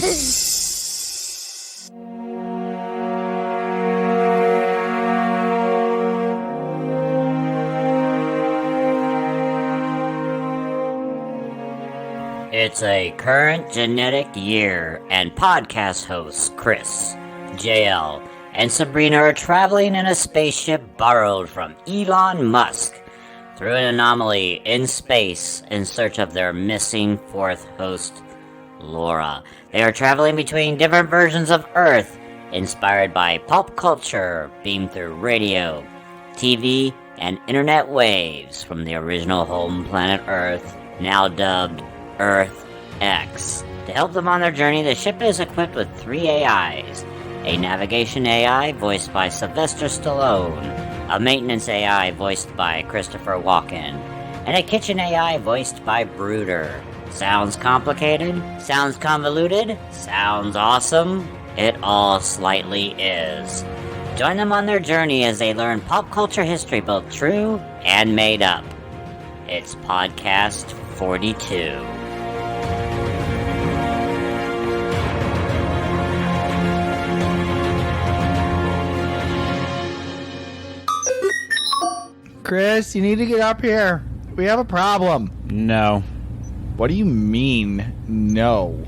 It's a current genetic year, and podcast hosts Chris, JL, and Sabrina are traveling in a spaceship borrowed from Elon Musk through an anomaly in space in search of their missing fourth host, Laura. They are traveling between different versions of Earth, inspired by pulp culture beamed through radio, TV, and internet waves from the original home planet Earth, now dubbed Earth X. To help them on their journey, the ship is equipped with 3 AIs. A navigation AI voiced by Sylvester Stallone, a maintenance AI voiced by Christopher Walken, and a kitchen AI voiced by Brooder. Sounds complicated? Sounds convoluted? Sounds awesome? It all slightly is. Join them on their journey as they learn pop culture history, both true and made up. It's Podcast 42. Chris, you need to get up here. We have a problem. No. What do you mean, no?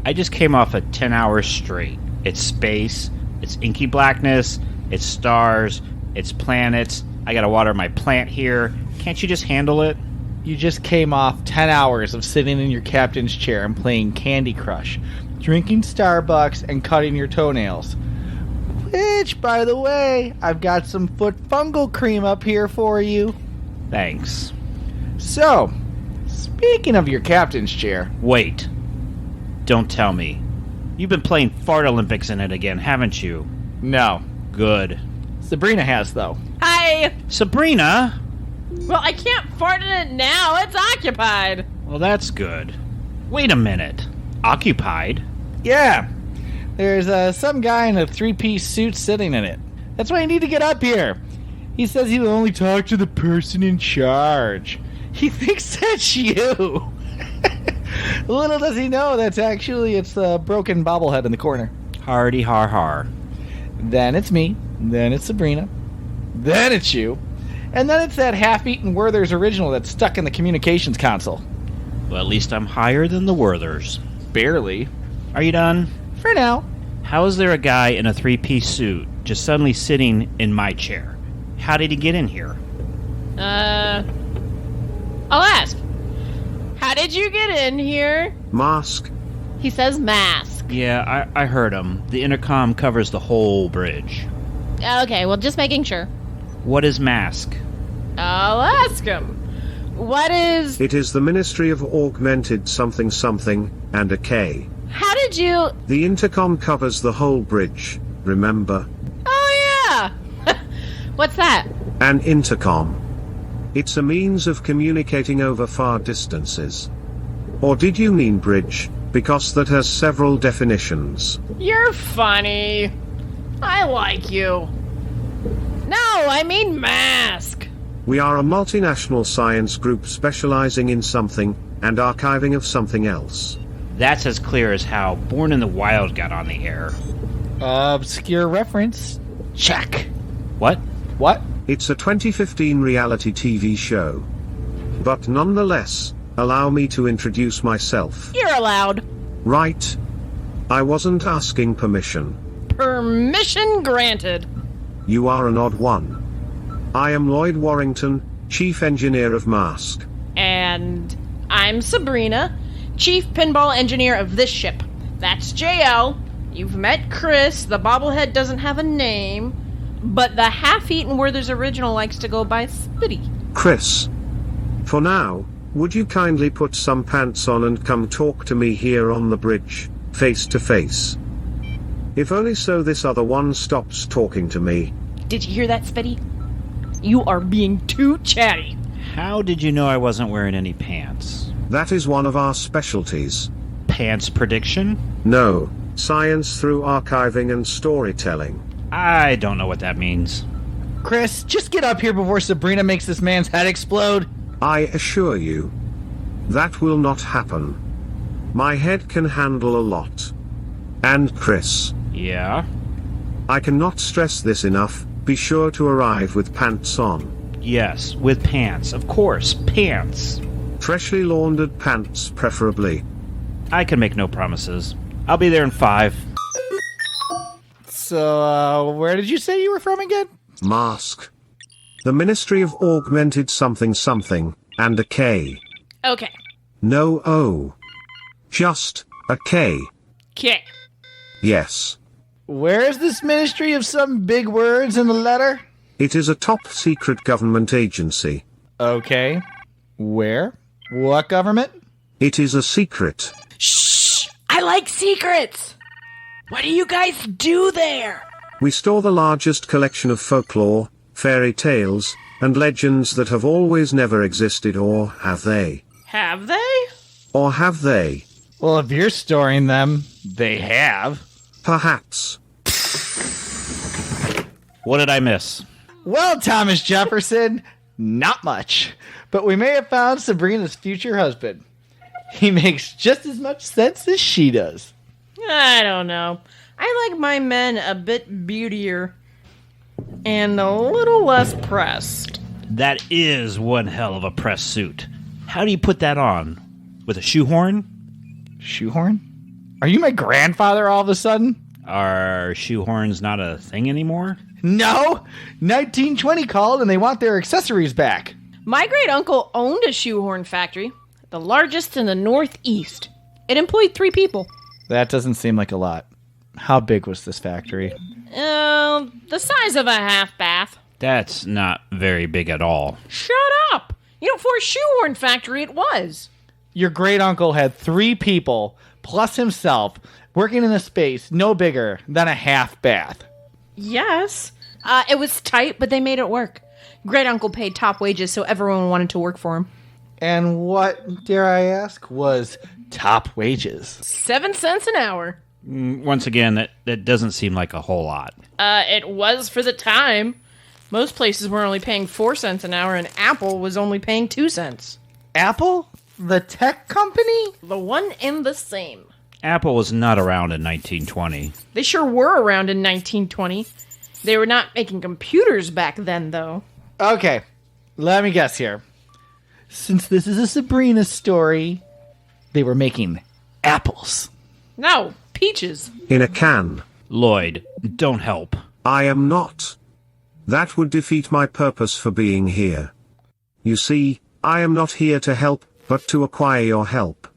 I just came off a 10 hours straight. It's space, it's inky blackness, it's stars, it's planets. I gotta water my plant here. Can't you just handle it? You just came off 10 hours of sitting in your captain's chair and playing Candy Crush, drinking Starbucks, and cutting your toenails. Which, by the way, I've got some foot fungal cream up here for you. Thanks. So, speaking of your captain's chair... Wait. Don't tell me. You've been playing Fart Olympics in it again, haven't you? No. Good. Sabrina has, though. Hi! Sabrina? Well, I can't fart in it now. It's occupied. Well, that's good. Wait a minute. Occupied? Yeah. There's some guy in a 3-piece suit sitting in it. That's why you need to get up here. He says he will only talk to the person in charge. He thinks that's you. Little does he know it's the broken bobblehead in the corner. Hardy har har. Then it's me. Then it's Sabrina. Then it's you. And then it's that half-eaten Werther's original that's stuck in the communications console. Well, at least I'm higher than the Werthers. Barely. Are you done? For now. How is there a guy in a 3-piece suit just suddenly sitting in my chair? How did he get in here? I'll ask. How did you get in here? Massk. He says Massk. Yeah, I heard him. The intercom covers the whole bridge. Okay, well, just making sure. What is Massk? I'll ask him. What is... It is the Ministry of Augmented something something, and a K. How did you... The intercom covers the whole bridge, remember? Oh, yeah! What's that? An intercom. It's a means of communicating over far distances. Or did you mean bridge? Because that has several definitions. You're funny. I like you. No, I mean Massk. We are a multinational science group specializing in something, and archiving of something else. That's as clear as how Born in the Wild got on the air. Obscure reference. Check. What? What? It's a 2015 reality TV show. But nonetheless, allow me to introduce myself. You're allowed. Right. I wasn't asking permission. Permission granted. You are an odd one. I am Lloyd Warrington, Chief Engineer of M.A.S.K. And I'm Sabrina, Chief Pinball Engineer of this ship. That's JL. You've met Chris. The bobblehead doesn't have a name, but the half-eaten Werther's original likes to go by Spitty. Chris. For now, would you kindly put some pants on and come talk to me here on the bridge, face to face? If only so this other one stops talking to me. Did you hear that, Spitty? You are being too chatty. How did you know I wasn't wearing any pants? That is one of our specialties. Pants prediction? No, science through archiving and storytelling. I don't know what that means. Chris, just get up here before Sabrina makes this man's head explode. I assure you, that will not happen. My head can handle a lot. And Chris. Yeah? I cannot stress this enough, be sure to arrive with pants on. Yes, with pants. Of course, pants. Freshly laundered pants, preferably. I can make no promises. I'll be there in 5. So, where did you say you were from again? Massk. The Ministry of Augmented something something, and a K. Okay. No O. Just a K. Okay. Yes. Where is this ministry of some big words in the letter? It is a top-secret government agency. Okay. Where? What government? It is a secret. Shh! I like secrets! What do you guys do there? We store the largest collection of folklore, fairy tales, and legends that have always never existed, or have they? Have they? Or have they? Well, if you're storing them, they have. Perhaps. What did I miss? Well, Thomas Jefferson, not much. But we may have found Sabrina's future husband. He makes just as much sense as she does. I don't know. I like my men a bit beautier and a little less pressed. That is one hell of a press suit. How do you put that on? With a shoehorn? Shoehorn? Are you my grandfather all of a sudden? Are shoehorns not a thing anymore? No! 1920 called and they want their accessories back. My great uncle owned a shoehorn factory, the largest in the Northeast. It employed 3 people. That doesn't seem like a lot. How big was this factory? The size of a half bath. That's not very big at all. Shut up! You know, for a shoehorn factory, it was. Your great uncle had 3 people, plus himself, working in a space no bigger than a half bath. Yes. It was tight, but they made it work. Great uncle paid top wages, so everyone wanted to work for him. And what, dare I ask, was top wages? 7 cents an hour. Once again, that doesn't seem like a whole lot. It was for the time. Most places were only paying 4 cents an hour, and Apple was only paying 2 cents. Apple? The tech company? The one and the same. Apple was not around in 1920. They sure were around in 1920. They were not making computers back then, though. Okay, let me guess here. Since this is a Sabrina story, they were making apples. No, peaches. In a can. Lloyd, don't help. I am not. That would defeat my purpose for being here. You see, I am not here to help, but to acquire your help.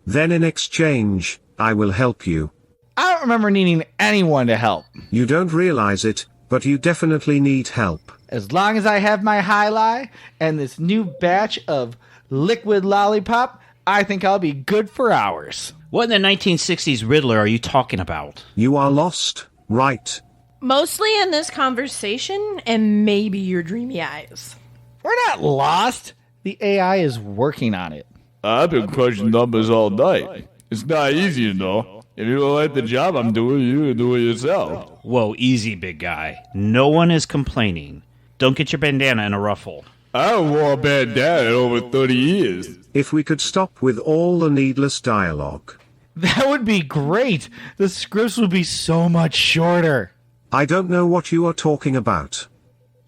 Then in exchange, I will help you. I don't remember needing anyone to help. You don't realize it, but you definitely need help. As long as I have my highlight and this new batch of liquid lollipop, I think I'll be good for hours. What in the 1960s Riddler are you talking about? You are lost, right? Mostly in this conversation, and maybe your dreamy eyes. We're not lost. The AI is working on it. I've been crunching numbers all night. It's not easy, you know. If you don't like the job I'm doing, you can do it yourself. Whoa, easy, big guy. No one is complaining. Don't get your bandana in a ruffle. I haven't worn a bandana in over 30 years. If we could stop with all the needless dialogue. That would be great. The scripts would be so much shorter. I don't know what you are talking about.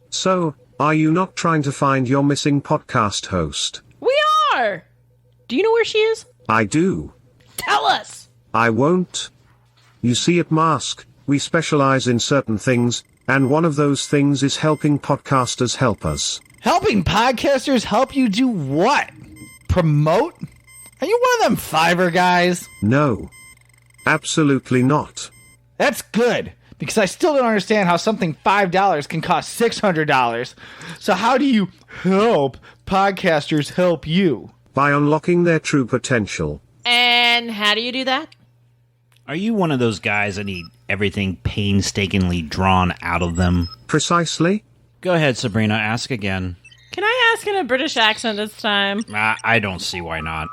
So, are you not trying to find your missing podcast host? We are! Do you know where she is? I do. Tell us! I won't. You see, at Massk, we specialize in certain things, and one of those things is helping podcasters help us. Helping podcasters help you do what? Promote? Are you one of them Fiverr guys? No. Absolutely not. That's good, because I still don't understand how something $5 can cost $600. So how do you help podcasters help you? By unlocking their true potential. And how do you do that? Are you one of those guys that need everything painstakingly drawn out of them? Precisely? Go ahead, Sabrina, ask again. Can I ask in a British accent this time? I don't see why not.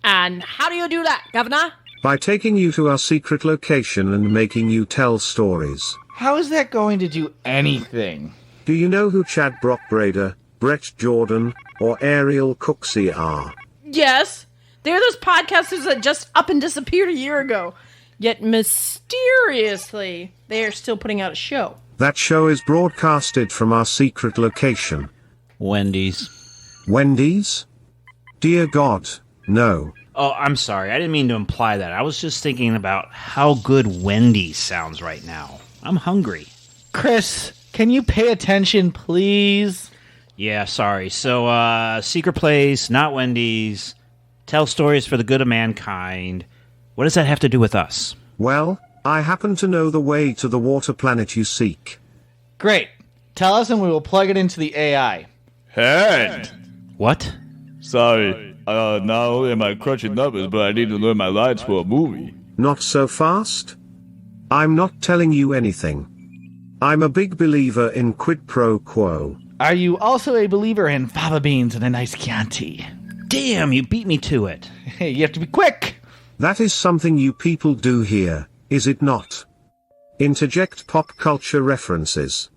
And how do you do that, Governor? By taking you to our secret location and making you tell stories. How is that going to do anything? Do you know who Chad Brockbrader, Brett Jordan, or Ariel Cooksey are? Yes. They're those podcasters that just up and disappeared a year ago. Yet mysteriously, they are still putting out a show. That show is broadcasted from our secret location. Wendy's. Wendy's? Dear God, no. Oh, I'm sorry. I didn't mean to imply that. I was just thinking about how good Wendy's sounds right now. I'm hungry. Chris, can you pay attention, please? Yeah, sorry. So, secret place, not Wendy's. Tell stories for the good of mankind. What does that have to do with us? Well, I happen to know the way to the water planet you seek. Great. Tell us and we will plug it into the AI. Hand! What? Sorry, not only am I crunching numbers, but I need to learn my lines for a movie. Not so fast? I'm not telling you anything. I'm a big believer in quid pro quo. Are you also a believer in fava beans and a nice Chianti? Damn, you beat me to it. Hey, you have to be quick. That is something you people do here, is it not? Interject pop culture references.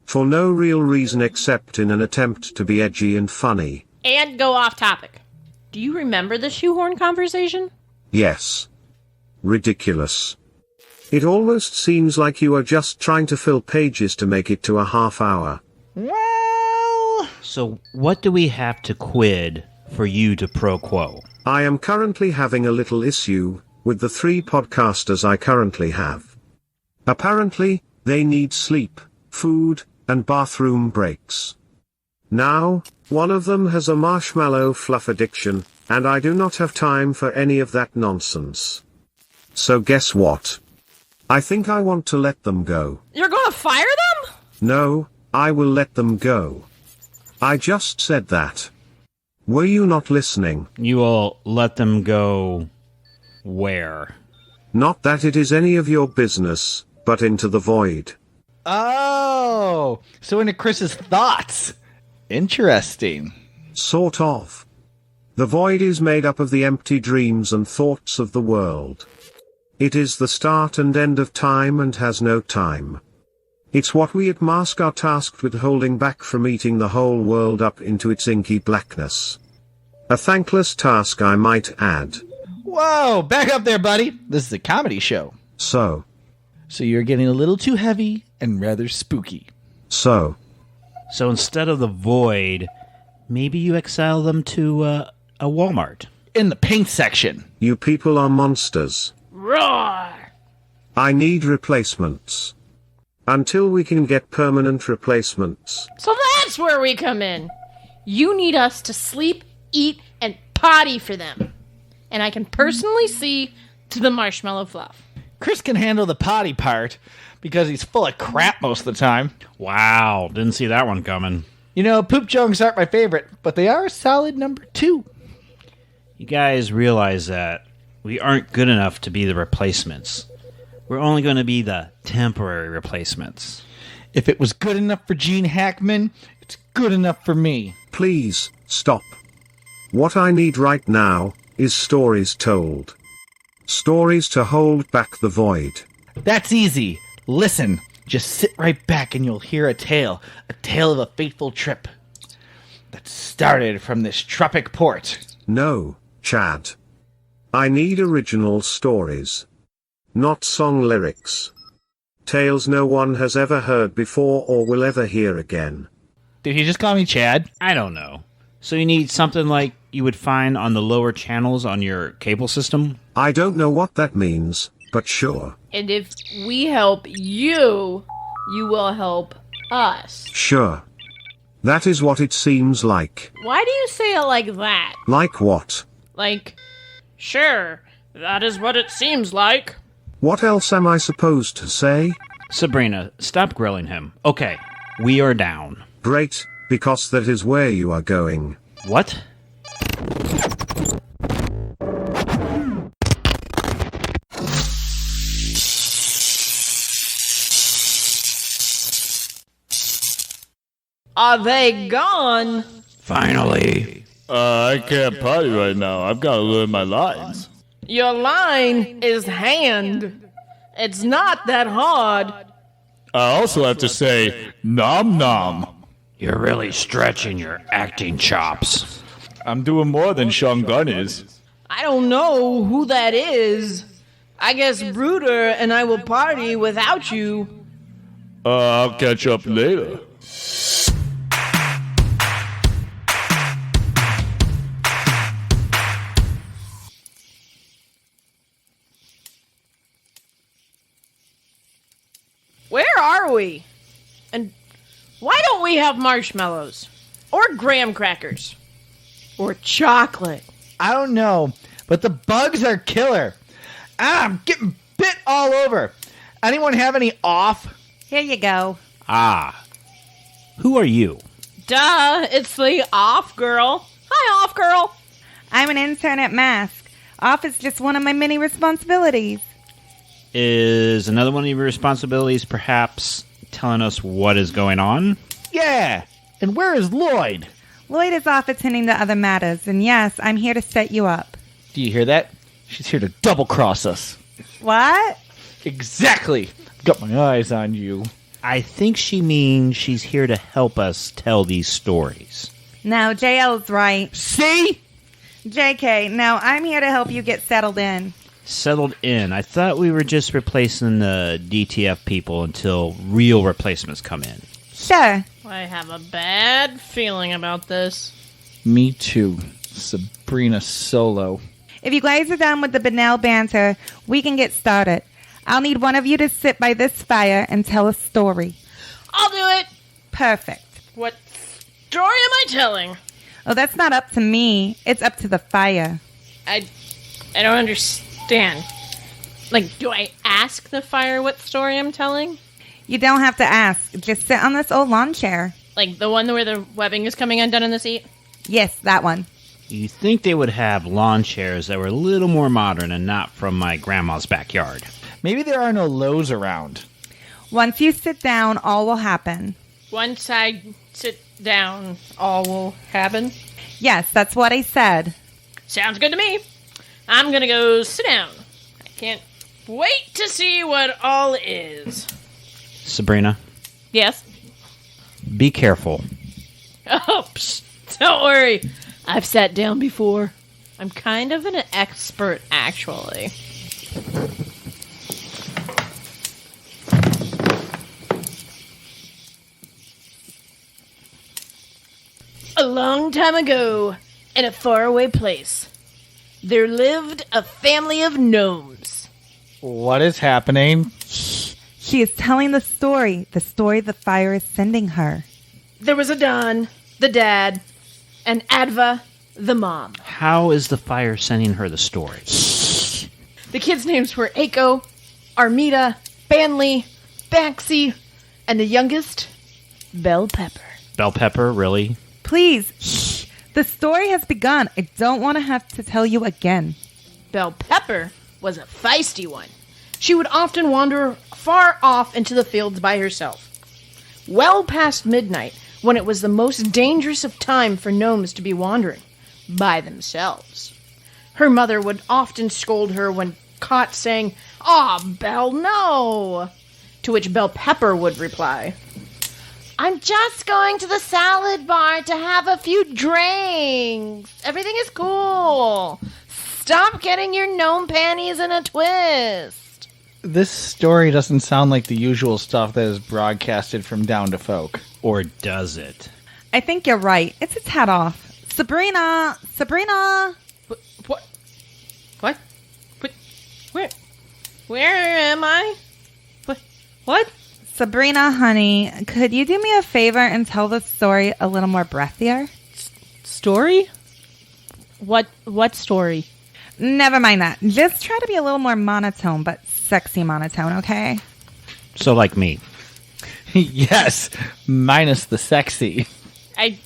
For no real reason except in an attempt to be edgy and funny. And go off topic. Do you remember the shoehorn conversation? Yes. Ridiculous. It almost seems like you are just trying to fill pages to make it to a half hour. Well... So, what do we have to quid for you to pro quo? I am currently having a little issue with the 3 podcasters I currently have. Apparently, they need sleep, food, and bathroom breaks. Now, one of them has a marshmallow fluff addiction, and I do not have time for any of that nonsense. So guess what? I think I want to let them go. You're gonna fire them? No, I will let them go. I just said that. Were you not listening? You will let them go where? Not that it is any of your business, but into the void. Oh, so into Chris's thoughts. Interesting. Sort of. The void is made up of the empty dreams and thoughts of the world. It is the start and end of time and has no time. It's what we at Massk are tasked with holding back from eating the whole world up into its inky blackness. A thankless task, I might add. Whoa, back up there, buddy. This is a comedy show. So you're getting a little too heavy and rather spooky. So instead of the void, maybe you exile them to a Walmart. In the paint section. you people are monsters. Roar! I need replacements. Until we can get permanent replacements. So that's where we come in. You need us to sleep, eat, and potty for them. And I can personally see to the marshmallow fluff. Chris can handle the potty part because he's full of crap most of the time. Wow, didn't see that one coming. You know, poop jokes aren't my favorite, but they are a solid number 2. You guys realize that we aren't good enough to be the replacements. We're only going to be the temporary replacements. If it was good enough for Gene Hackman, it's good enough for me. Please, stop. What I need right now is stories told. Stories to hold back the void. That's easy. Listen, just sit right back and you'll hear a tale of a fateful trip that started from this tropic port. No, Chad. I need original stories. Not song lyrics. Tales no one has ever heard before or will ever hear again. Did he just call me Chad? I don't know. So you need something like you would find on the lower channels on your cable system? I don't know what that means, but sure. And if we help you, you will help us. Sure. That is what it seems like. Why do you say it like that? Like what? Like, sure, that is what it seems like. What else am I supposed to say? Sabrina, stop grilling him. Okay, we are down. Great, because that is where you are going. What? Are they gone? Finally. I can't potty right now. I've got to learn my lines. Your line is hand. It's not that hard. I also have to say, nom nom. You're really stretching your acting chops. I'm doing more than Sean Gunn is. I don't know who that is, I guess Brooder and I will party without you. I'll catch up later. Where are we? And why don't we have marshmallows? Or graham crackers? Or chocolate? I don't know, but the bugs are killer. I'm getting bit all over. Anyone have any off? Here you go. Ah. Who are you? Duh, it's the off girl. Hi, off girl. I'm an intern at Massk. Off is just one of my many responsibilities. Is another one of your responsibilities perhaps telling us what is going on? Yeah. And where is Lloyd? Lloyd is off attending to other matters, and yes, I'm here to set you up. Do you hear that? She's here to double-cross us. What? Exactly. Got my eyes on you. I think she means she's here to help us tell these stories. No, JL's right. See? JK, no, I'm here to help you get settled in. Settled in. I thought we were just replacing the DTF people until real replacements come in. Sure. I have a bad feeling about this. Me too. Sabrina Solo. If you guys are done with the banal banter, we can get started. I'll need one of you to sit by this fire and tell a story. I'll do it. Perfect. What story am I telling? Oh, that's not up to me. It's up to the fire. I don't understand. Like, do I ask the fire what story I'm telling? You don't have to ask. Just sit on this old lawn chair. Like the one where the webbing is coming undone in the seat? Yes, that one. You'd think they would have lawn chairs that were a little more modern and not from my grandma's backyard. Maybe there are no Lowe's around. Once you sit down, all will happen. Once I sit down, all will happen? Yes, that's what I said. Sounds good to me. I'm gonna go sit down. I can't wait to see what all is. Sabrina, Yes? be careful. Oh, don't worry. I've sat down before. I'm kind of an expert, actually. A long time ago, in a faraway place, there lived a family of gnomes. What is happening? She is telling the story the fire is sending her. There was a Don, the dad, and Adva, the mom. How is the fire sending her the story? The kids' names were Aiko, Armida, Banley, Baxi, and the youngest, Bell Pepper. Bell Pepper, really? Please, shh. The story has begun. I don't want to have to tell you again. Bell Pepper was a feisty one. She would often wander far off into the fields by herself. Well past midnight, when it was the most dangerous of time for gnomes to be wandering by themselves. Her mother would often scold her when caught saying, "Aw, Belle, no!" To which Bell Pepper would reply, "I'm just going to the salad bar to have a few drinks. Everything is cool. Stop getting your gnome panties in a twist." This story doesn't sound like the usual stuff that is broadcasted from Down to Folk. Or does it? I think you're right. It's a tad off. Sabrina! Sabrina! What? Where am I? What? Sabrina, honey, could you do me a favor and tell the story a little more breathier? Story? What story? Never mind that. Just try to be a little more monotone, but sexy monotone, okay? So like me. Yes, minus the sexy. I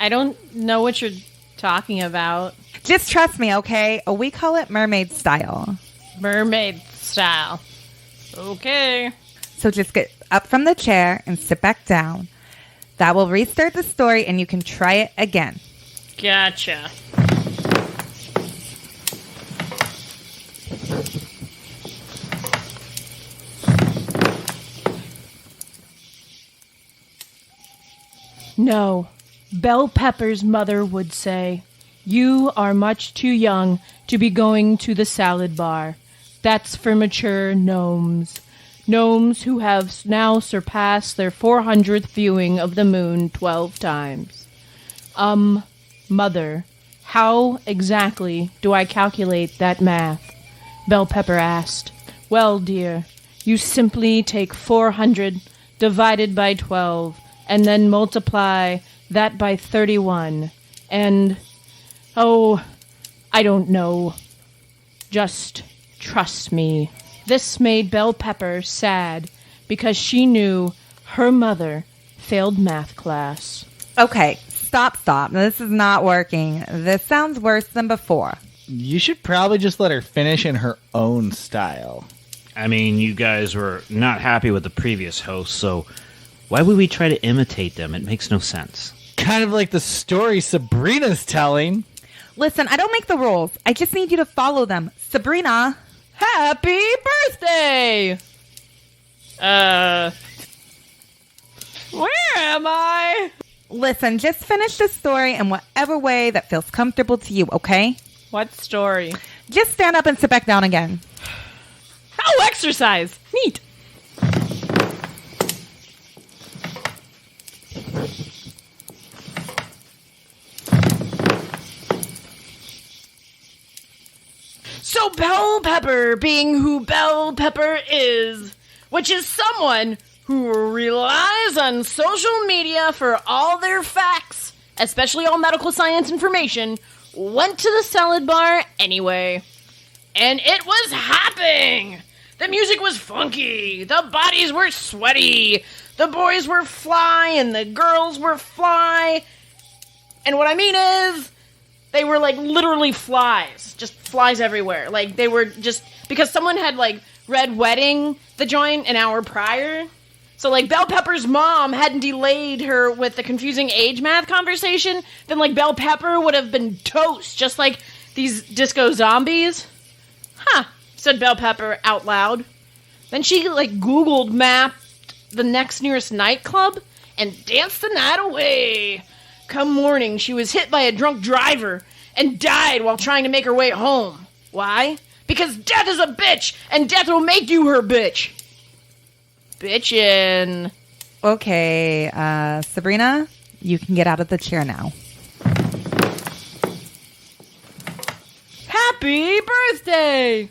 don't know what you're talking about. Just trust me, okay? We call it mermaid style. Mermaid style. Okay. So just get up from the chair and sit back down. That will restart the story and you can try it again. Gotcha. No, Bell Pepper's mother would say, "You are much too young to be going to the salad bar. That's for mature gnomes. Gnomes who have now surpassed their 400th viewing of the moon 12 times. Mother, how exactly do I calculate that math? Bell Pepper asked. Well, dear, you simply take 400 divided by 12 and then multiply that by 31 and... oh, I don't know. Just trust me. This made Bell Pepper sad because she knew her mother failed math class. Okay, stop. This is not working. This sounds worse than before. You should probably just let her finish in her own style. I mean, you guys were not happy with the previous host, so why would we try to imitate them? It makes no sense. Kind of like the story Sabrina's telling. Listen, I don't make the rules. I just need you to follow them. Sabrina. Happy birthday! Where am I? Listen, just finish the story in whatever way that feels comfortable to you, okay? What story? Just stand up and sit back down again. Oh, exercise! Neat! So Bell Pepper being who Bell Pepper is, which is someone who relies on social media for all their facts, especially all medical science information, went to the salad bar anyway. And it was hopping! The music was funky, the bodies were sweaty, the boys were fly and the girls were fly. And what I mean is, they were like literally flies, just flies everywhere. Like they were just, because someone had like read Wedding, the joint, an hour prior. So like Bell Pepper's mom hadn't delayed her with the confusing age math conversation, then like Bell Pepper would have been toast, just like these disco zombies. Huh, said Bell Pepper out loud. Then she like Googled mapped the next nearest nightclub and danced the night away. Come morning, she was hit by a drunk driver and died while trying to make her way home. Why? Because death is a bitch, and death will make you her bitch. Bitchin'. Okay, Sabrina, you can get out of the chair now. Happy birthday!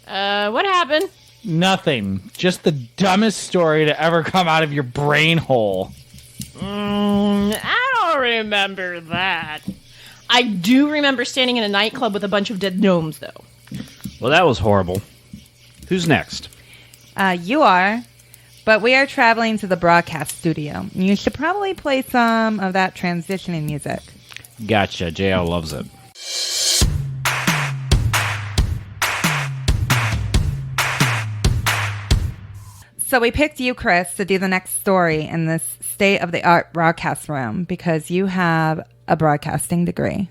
What happened? Nothing. Just the dumbest story to ever come out of your brain hole. I don't remember that. I do remember standing in a nightclub with a bunch of dead gnomes, though. Well, that was horrible. Who's next? You are, but we are traveling to the broadcast studio. You should probably play some of that transitioning music. Gotcha. JL loves it. So we picked you, Chris, to do the next story in this state-of-the-art broadcast room because you have a broadcasting degree.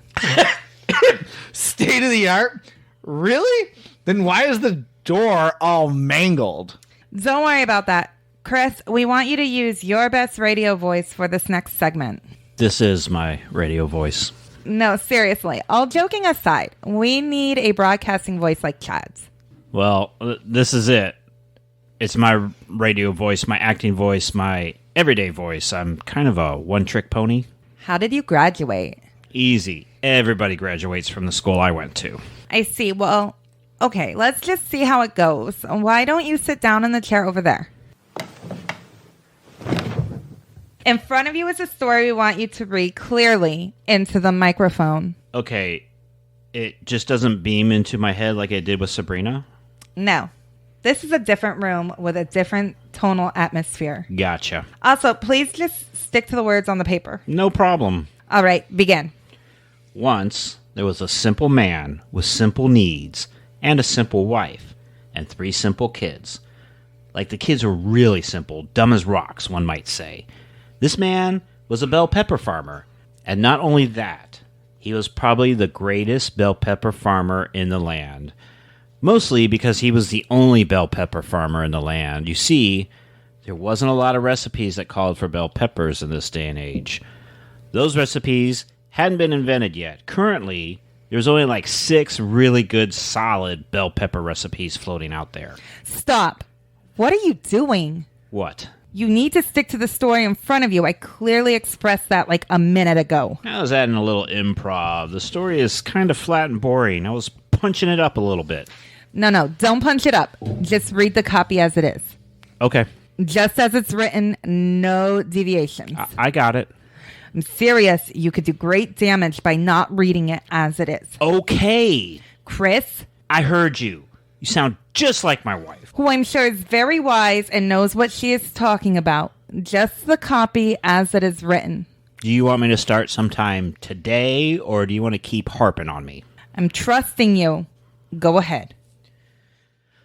State of the art? Really? Then why is the door all mangled? Don't worry about that. Chris, we want you to use your best radio voice for this next segment. This is my radio voice. No, seriously. All joking aside, we need a broadcasting voice like Chad's. Well, this is it. It's my radio voice, my acting voice, my everyday voice. I'm kind of a one-trick pony. How did you graduate? Easy. Everybody graduates from the school I went to. I see. Well, okay, let's just see how it goes. Why don't you sit down in the chair over there? In front of you is a story we want you to read clearly into the microphone. Okay, it just doesn't beam into my head like it did with Sabrina? No. This is a different room with a different tonal atmosphere. Gotcha. Also, please just stick to the words on the paper. No problem. All right, begin. Once, there was a simple man with simple needs and a simple wife and 3 simple kids. Like the kids were really simple, dumb as rocks, one might say. This man was a bell pepper farmer. And not only that, he was probably the greatest bell pepper farmer in the land. Mostly because he was the only bell pepper farmer in the land. You see, there wasn't a lot of recipes that called for bell peppers in this day and age. Those recipes hadn't been invented yet. Currently, There's only like 6 really good, solid bell pepper recipes floating out there. Stop. What are you doing? What? You need to stick to the story in front of you. I clearly expressed that like a minute ago. I was adding a little improv. The story is kind of flat and boring. I was punching it up a little bit. No, don't punch it up. Just read the copy as it is. Okay. Just as it's written, no deviations. I got it. I'm serious. You could do great damage by not reading it as it is. Okay. Chris, I heard you. You sound just like my wife. who I'm sure is very wise and knows what she is talking about. Just the copy as it is written. Do you want me to start sometime today, or do you want to keep harping on me? I'm trusting you. Go ahead.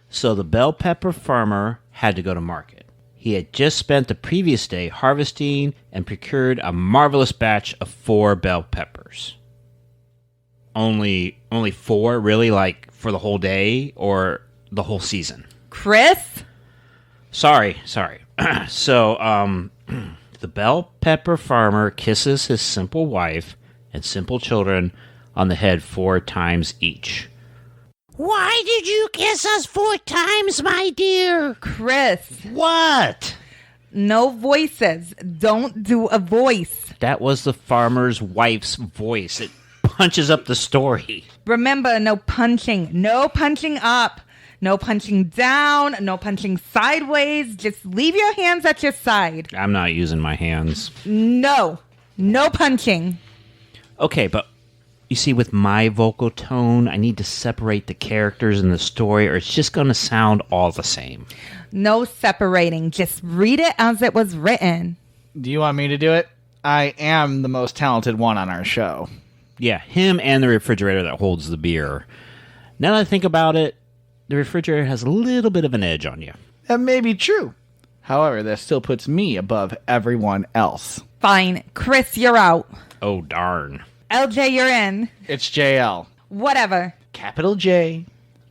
So the bell pepper farmer had to go to market. He had just spent the previous day harvesting and procured a marvelous batch of 4 bell peppers. Only 4, really? Like for the whole day or the whole season? Chris? Sorry. So, the bell pepper farmer kisses his simple wife and simple children on the head 4 times each. Why did you kiss us 4 times, my dear? Chris. What? No voices. Don't do a voice. That was the farmer's wife's voice. It punches up the story. Remember, no punching. No punching up. No punching down. No punching sideways. Just leave your hands at your side. I'm not using my hands. No punching. Okay, but you see, with my vocal tone, I need to separate the characters in the story, or it's just going to sound all the same. No separating. Just read it as it was written. Do you want me to do it? I am the most talented one on our show. Yeah, him and the refrigerator that holds the beer. Now that I think about it, the refrigerator has a little bit of an edge on you. That may be true. However, that still puts me above everyone else. Fine. Chris, you're out. Oh, darn. LJ, you're in. It's JL. Whatever. Capital J,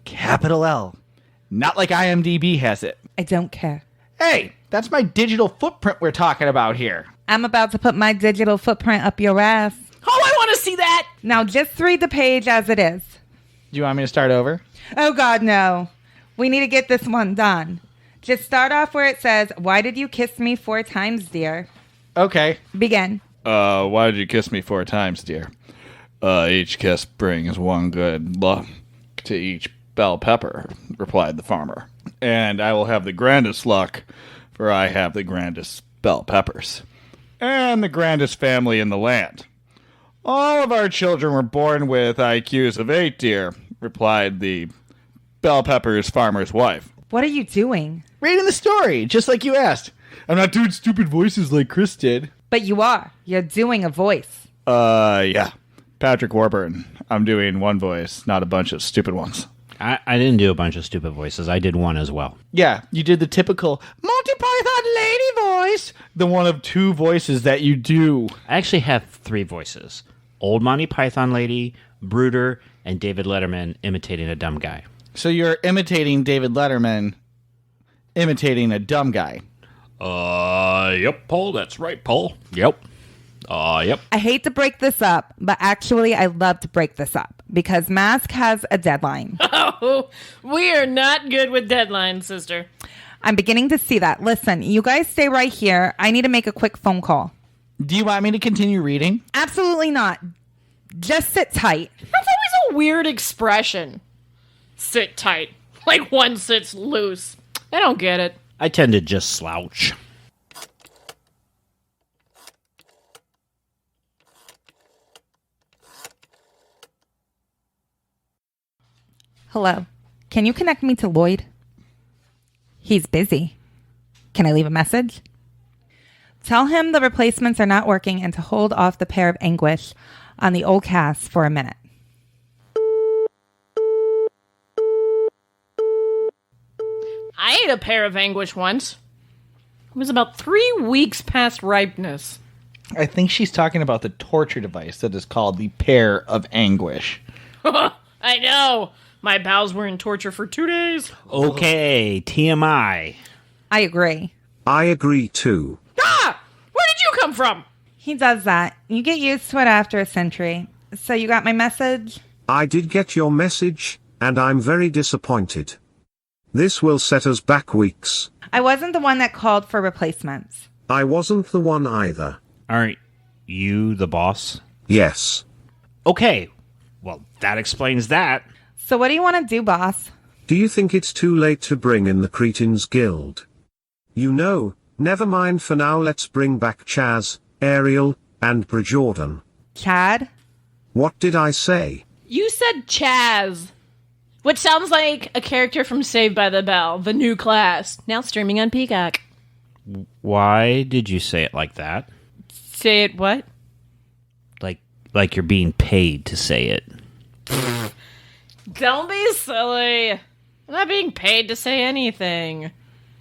capital L. Not like IMDb has it. I don't care. Hey, that's my digital footprint we're talking about here. I'm about to put my digital footprint up your ass. Oh, I want to see that! Now just read the page as it is. Do you want me to start over? Oh, God, no. We need to get this one done. Just start off where it says, "Why did you kiss me 4 times, dear?" Okay. Begin. Why did you kiss me 4 times, dear? Each kiss brings one good luck to each bell pepper, replied the farmer. And I will have the grandest luck, for I have the grandest bell peppers. And the grandest family in the land. All of our children were born with IQs of 8, dear, replied the bell peppers farmer's wife. What are you doing? Reading the story, just like you asked. I'm not doing stupid voices like Chris did. But you are. You're doing a voice. Yeah. Patrick Warburton. I'm doing one voice, not a bunch of stupid ones. I didn't do a bunch of stupid voices. I did one as well. Yeah, you did the typical Monty Python lady voice. The one of 2 voices that you do. I actually have 3 voices. Old Monty Python lady, Brooder, and David Letterman imitating a dumb guy. So you're imitating David Letterman, imitating a dumb guy. Yep, Paul. That's right, Paul. Yep. Yep. I hate to break this up, but actually I love to break this up because Massk has a deadline. Oh, we are not good with deadlines, sister. I'm beginning to see that. Listen, you guys stay right here. I need to make a quick phone call. Do you want me to continue reading? Absolutely not. Just sit tight. That's always a weird expression. Sit tight. Like one sits loose. I don't get it. I tend to just slouch. Hello. Can you connect me to Lloyd? He's busy. Can I leave a message? Tell him the replacements are not working and to hold off the pair of anguish on the old cast for a minute. I ate a pear of anguish once. It was about 3 weeks past ripeness. I think she's talking about the torture device that is called the Pear of Anguish. I know. My bowels were in torture for 2 days. Okay, TMI. I agree. I agree too. Ah! Where did you come from? He does that. You get used to it after a century. So you got my message? I did get your message, and I'm very disappointed. This will set us back weeks. I wasn't the one that called for replacements. I wasn't the one either. Aren't you the boss? Yes. Okay, well, that explains that. So what do you want to do, boss? Do you think it's too late to bring in the Cretins Guild? You know, never mind for now, let's bring back Chaz, Ariel, and Brooder. Chad? What did I say? You said Chaz, which sounds like a character from Saved by the Bell, the new class, now streaming on Peacock. Why did you say it like that? Say it what? Like you're being paid to say it. Don't be silly. I'm not being paid to say anything.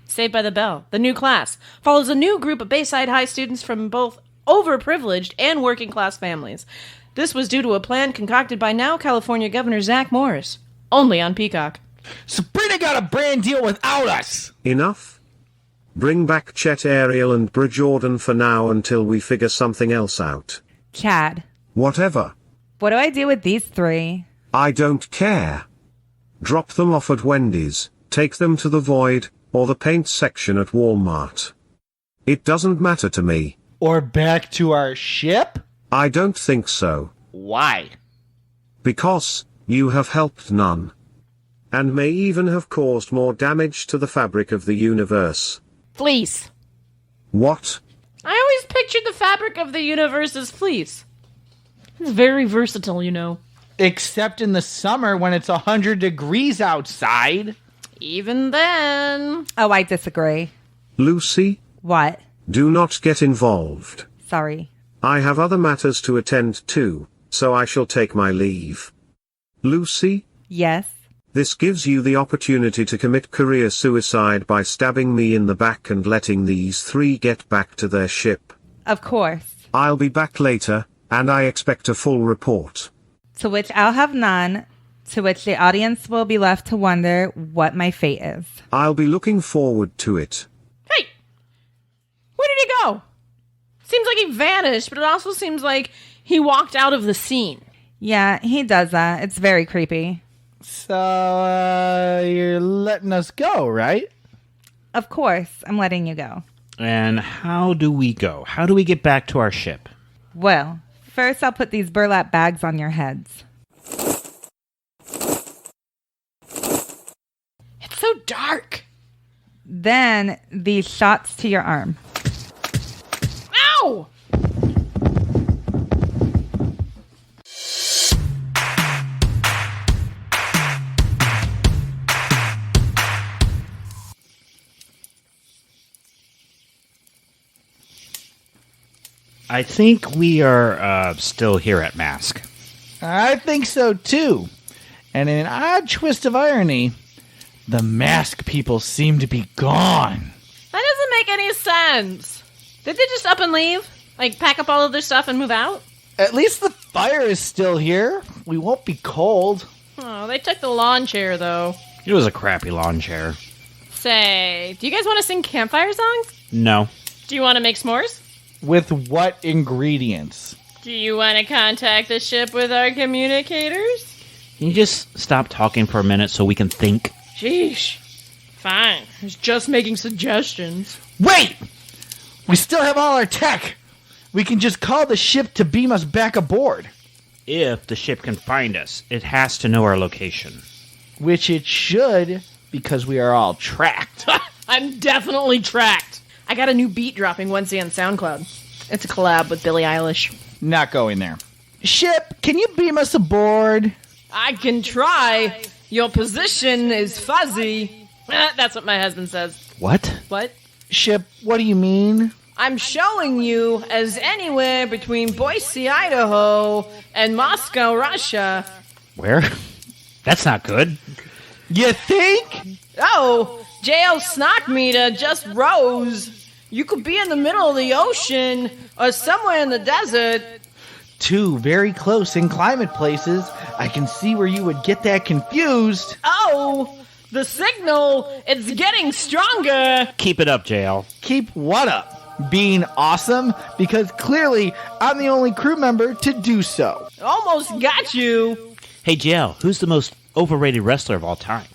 Saved by the Bell, the new class, follows a new group of Bayside High students from both overprivileged and working class families. This was due to a plan concocted by now California Governor Zach Morris. Only on Peacock. Sabrina got a brand deal without us. Enough? Bring back Chet, Ariel, and Brooder for now until we figure something else out. Chad. Whatever. What do I do with these three? I don't care. Drop them off at Wendy's, take them to the Void, or the paint section at Walmart. It doesn't matter to me. Or back to our ship? I don't think so. Why? Because you have helped none. And may even have caused more damage to the fabric of the universe. Fleece. What? I always pictured the fabric of the universe as fleece. It's very versatile, you know. Except in the summer when it's 100 degrees outside. Even then. Oh, I disagree. Lucy? What? Do not get involved. Sorry. I have other matters to attend to, so I shall take my leave. Lucy? Yes. This gives you the opportunity to commit career suicide by stabbing me in the back and letting these three get back to their ship. Of course. I'll be back later, and I expect a full report. To which I'll have none, to which the audience will be left to wonder what my fate is. I'll be looking forward to it. Hey! Where did he go? Seems like he vanished, but it also seems like he walked out of the scene. Yeah, he does that. It's very creepy. So, you're letting us go, right? Of course, I'm letting you go. And how do we go? How do we get back to our ship? Well, first I'll put these burlap bags on your heads. It's so dark. Then these shots to your arm. Ow! I think we are still here at Massk. I think so, too. And in an odd twist of irony, the Massk people seem to be gone. That doesn't make any sense. Did they just up and leave? Like, pack up all of their stuff and move out? At least the fire is still here. We won't be cold. Oh, they took the lawn chair, though. It was a crappy lawn chair. Say, do you guys want to sing campfire songs? No. Do you want to make s'mores? With what ingredients? Do you want to contact the ship with our communicators? Can you just stop talking for a minute so we can think? Sheesh. Fine. I was just making suggestions. Wait! We still have all our tech. We can just call the ship to beam us back aboard. If the ship can find us, it has to know our location. Which it should, because we are all tracked. I'm definitely tracked. I got a new beat dropping Wednesday on SoundCloud. It's a collab with Billie Eilish. Not going there. Ship, can you beam us aboard? I can try. Your position is fuzzy. That's what my husband says. What? What? Ship, what do you mean? I'm showing you as anywhere between Boise, Idaho, and Moscow, Russia. Where? That's not good. You think? Oh, JL Snock meter just rose. You could be in the middle of the ocean or somewhere in the desert. Two very close in climate places. I can see where you would get that confused. Oh, the signal, it's getting stronger. Keep it up, JL. Keep what up? Being awesome? Because clearly I'm the only crew member to do so. Almost got you. Hey, JL, who's the most overrated wrestler of all time?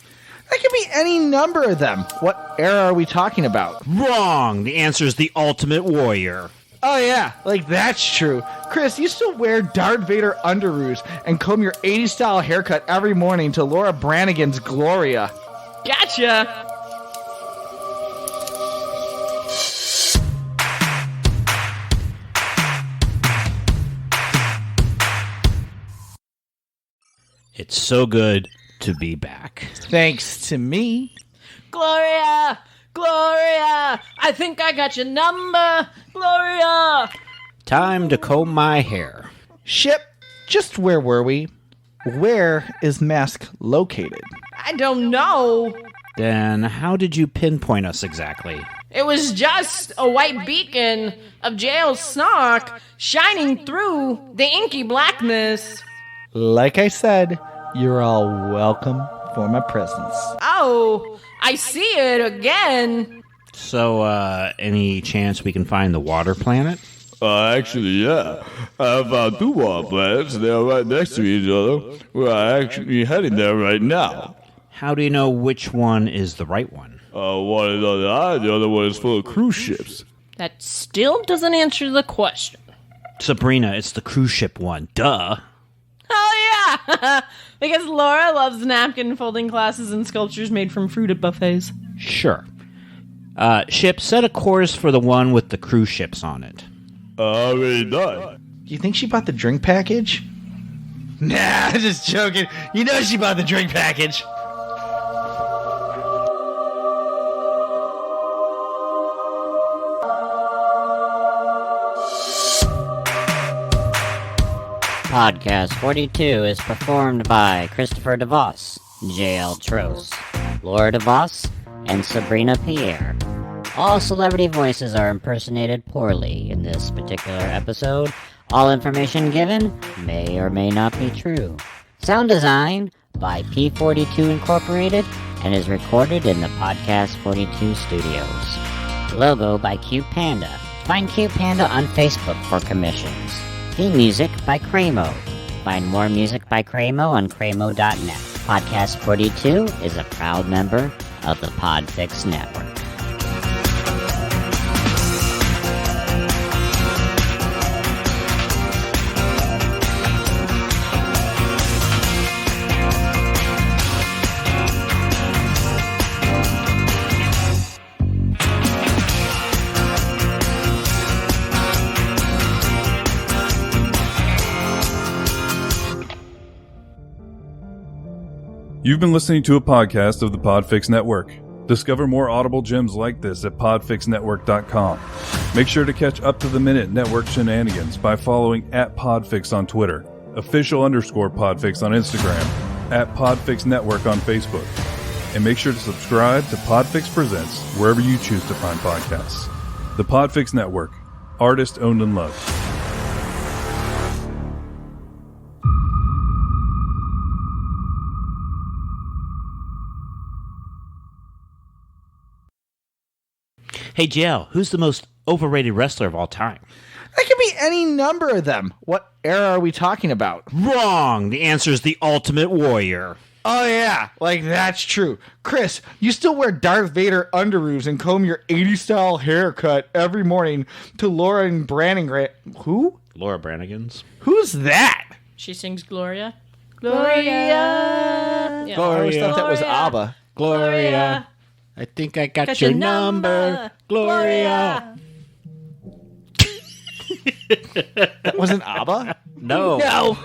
That could be any number of them. What era are we talking about? Wrong! The answer is the Ultimate Warrior. Oh, yeah, like that's true. Chris, you still wear Darth Vader underoos and comb your 80s style haircut every morning to Laura Branigan's Gloria. Gotcha! It's so good to be back. Thanks to me. Gloria! Gloria! I think I got your number! Gloria! Time to comb my hair. Ship, just where were we? Where is Massk located? I don't know. Then how did you pinpoint us exactly? It was just a white beacon of jail snark shining through the inky blackness. Like I said, you're all welcome for my presence. Oh, I see it again. So, any chance we can find the water planet? Actually, yeah. I found two water planets. They're right next to each other. We're actually heading there right now. How do you know which one is the right one? One is on the island, the other one is full of cruise ships. That still doesn't answer the question. Sabrina, it's the cruise ship one. Duh. Oh, yeah! Because Laura loves napkin folding classes and sculptures made from fruit at buffets. Sure. Ship, set a course for the one with the cruise ships on it. Already done. Do you think she bought the drink package? Nah, just joking. You know she bought the drink package. Podcast 42 is performed by Christopher DeVos, J.L. Tross, Laura DeVos, and Sabrina Pierre. All celebrity voices are impersonated poorly in this particular episode. All information given may or may not be true. Sound design by P42 Incorporated and is recorded in the Podcast 42 studios. Logo by Cute Panda. Find Cute Panda on Facebook for commissions. Theme music by Cramo. Find more music by Cramo on cramo.net. Podcast 42 is a proud member of the Podfix Network. You've been listening to a podcast of the Podfix Network. Discover more audible gems like this at podfixnetwork.com. Make sure to catch up-to-the-minute network shenanigans by following @Podfix on Twitter, official_Podfix on Instagram, @Podfix Network on Facebook. And make sure to subscribe to Podfix Presents wherever you choose to find podcasts. The Podfix Network. Artist owned and loved. Hey, JL, who's the most overrated wrestler of all time? That could be any number of them. What era are we talking about? Wrong! The answer is the Ultimate Warrior. Oh, yeah, like that's true. Chris, you still wear Darth Vader underoos and comb your 80s style haircut every morning to Laura and Branigan. Who? Laura Branigan's. Who's that? She sings Gloria. Gloria! Yeah. I always thought that was ABBA. Gloria. I think I got your number. Gloria. That wasn't ABBA? No. No.